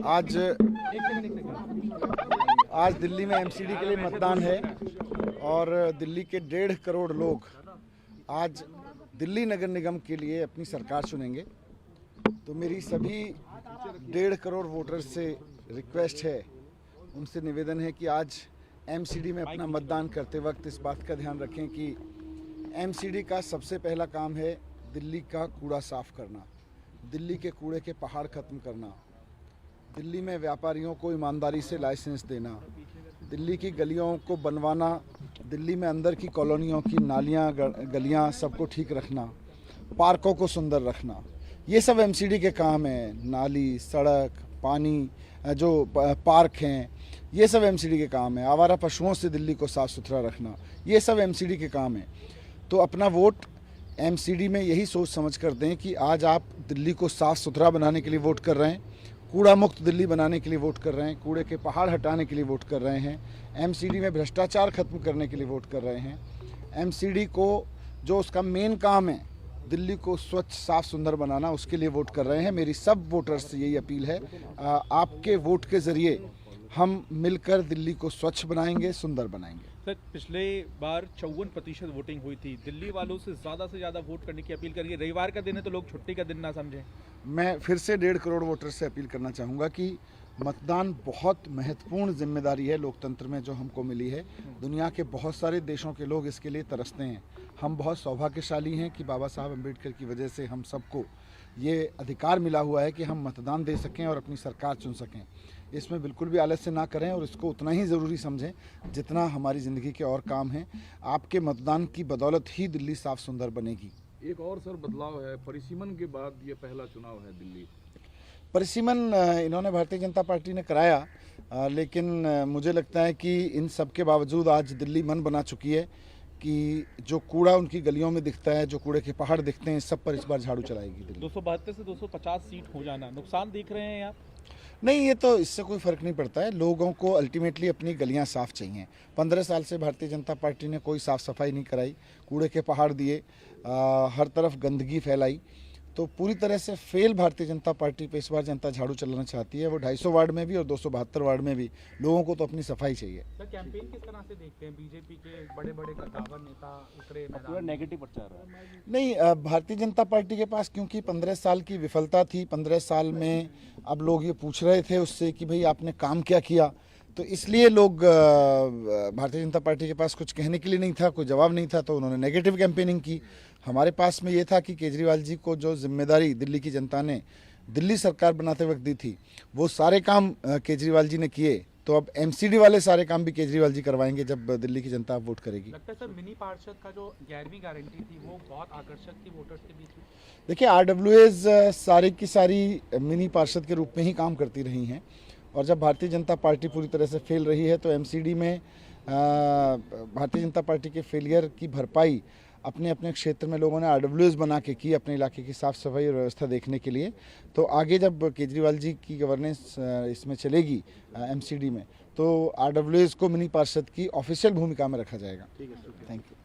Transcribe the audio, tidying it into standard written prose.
आज आज दिल्ली में एमसीडी के लिए मतदान है और दिल्ली के 1.5 करोड़ लोग आज दिल्ली नगर निगम के लिए अपनी सरकार चुनेंगे। तो मेरी सभी 1.5 करोड़ वोटर्स से रिक्वेस्ट है, उनसे निवेदन है कि आज एमसीडी में अपना मतदान करते वक्त इस बात का ध्यान रखें कि एमसीडी का सबसे पहला काम है दिल्ली का कूड़ा साफ करना, दिल्ली के कूड़े के पहाड़ खत्म करना, दिल्ली में व्यापारियों को ईमानदारी से लाइसेंस देना, दिल्ली की गलियों को बनवाना, दिल्ली में अंदर की कॉलोनियों की नालियाँ गलियाँ सबको ठीक रखना, पार्कों को सुंदर रखना, ये सब एमसीडी के काम हैं। नाली, सड़क, पानी, जो पार्क हैं, ये सब एमसीडी के काम है। आवारा पशुओं से दिल्ली को साफ़ सुथरा रखना, ये सब एमसीडी के काम है। तो अपना वोट एमसीडी में यही सोच समझ कर दें कि आज आप दिल्ली को साफ़ सुथरा बनाने के लिए वोट कर रहे हैं, कूड़ा मुक्त दिल्ली बनाने के लिए वोट कर रहे हैं, कूड़े के पहाड़ हटाने के लिए वोट कर रहे हैं, एमसीडी में भ्रष्टाचार खत्म करने के लिए वोट कर रहे हैं। एमसीडी को जो उसका मेन काम है दिल्ली को स्वच्छ साफ सुंदर बनाना, उसके लिए वोट कर रहे हैं। मेरी सब वोटर्स से यही अपील है, आपके वोट के ज़रिए हम मिलकर दिल्ली को स्वच्छ बनाएंगे, सुंदर बनाएंगे। सर, पिछले बार 54% वोटिंग हुई थी। दिल्ली वालों से ज़्यादा वोट करने की अपील करिए। रविवार का दिन है तो लोग छुट्टी का दिन ना समझें। मैं फिर से 1.5 करोड़ वोटर से अपील करना चाहूँगा कि मतदान बहुत महत्वपूर्ण जिम्मेदारी है लोकतंत्र में जो हमको मिली है। दुनिया के बहुत सारे देशों के लोग इसके लिए तरसते हैं। हम बहुत सौभाग्यशाली हैं कि बाबा साहब अम्बेडकर की वजह से हम सबको ये अधिकार मिला हुआ है कि हम मतदान दे सकें और अपनी सरकार चुन सकें। इसमें बिल्कुल भी आलस्य ना करें और इसको उतना ही ज़रूरी समझें जितना हमारी ज़िंदगी के और काम हैं। आपके मतदान की बदौलत ही दिल्ली साफ सुंदर बनेगी। एक और सर बदलाव है, परिसीमन के बाद ये पहला चुनाव है दिल्ली। परिसीमन इन्होंने भारतीय जनता पार्टी ने कराया, लेकिन मुझे लगता है कि इन सब के बावजूद आज दिल्ली मन बना चुकी है कि जो कूड़ा उनकी गलियों में दिखता है, जो कूड़े के पहाड़ दिखते हैं, सब पर इस बार झाड़ू चलाएगी दिल्ली। 272 से 250 सीट हो जाना नुकसान देख रहे हैं आप? नहीं, ये तो इससे कोई फ़र्क नहीं पड़ता है। लोगों को अल्टीमेटली अपनी गलियां साफ़ चाहिए। 15 साल से भारतीय जनता पार्टी ने कोई साफ़ सफाई नहीं कराई, कूड़े के पहाड़ दिए, हर तरफ गंदगी फैलाई। तो पूरी तरह से फेल भारतीय जनता पार्टी पे इस बार जनता झाड़ू चलाना चाहती है। वो 250 वार्ड में भी और 272 वार्ड में भी लोगों को तो अपनी सफाई चाहिए। सर, कैंपेन किस तरह से देखते हैं? बीजेपी के बड़े-बड़े कद्दावर नेता उतरे पूरा नेगेटिव प्रचार है। नहीं, भारतीय जनता पार्टी के पास क्योंकि 15 साल की विफलता थी, 15 साल में अब लोग ये पूछ रहे थे उससे कि भाई आपने काम क्या किया, तो इसलिए लोग भारतीय जनता पार्टी के पास कुछ कहने के लिए नहीं था, कोई जवाब नहीं था, तो उन्होंने नेगेटिव कैंपेनिंग की। हमारे पास में ये था कि केजरीवाल जी को जो जिम्मेदारी दिल्ली की जनता ने दिल्ली सरकार बनाते वक्त दी थी, वो सारे काम केजरीवाल जी ने किए। तो अब एमसीडी वाले सारे काम भी केजरीवाल जी करवाएंगे जब दिल्ली की जनता वोट करेगी। लगता है सर, मिनी पार्षद का जो 11वीं गारंटी थी वो बहुत आकर्षक थी वोटर्स के बीच में। देखिए, आरडब्ल्यूएज सारी की सारी मिनी पार्षद के रूप में ही काम करती रही हैं, और जब भारतीय जनता पार्टी पूरी तरह से फेल रही है तो एमसीडी में भारतीय जनता पार्टी के फेलियर की भरपाई अपने अपने क्षेत्र में लोगों ने आरडब्ल्यूएस बना के की, अपने इलाके की साफ़ सफाई और व्यवस्था देखने के लिए। तो आगे जब केजरीवाल जी की गवर्नेंस इसमें चलेगी एमसीडी में, तो आरडब्ल्यूएस को मिनी पार्षद की ऑफिशियल भूमिका में रखा जाएगा। ठीक है, थैंक यू।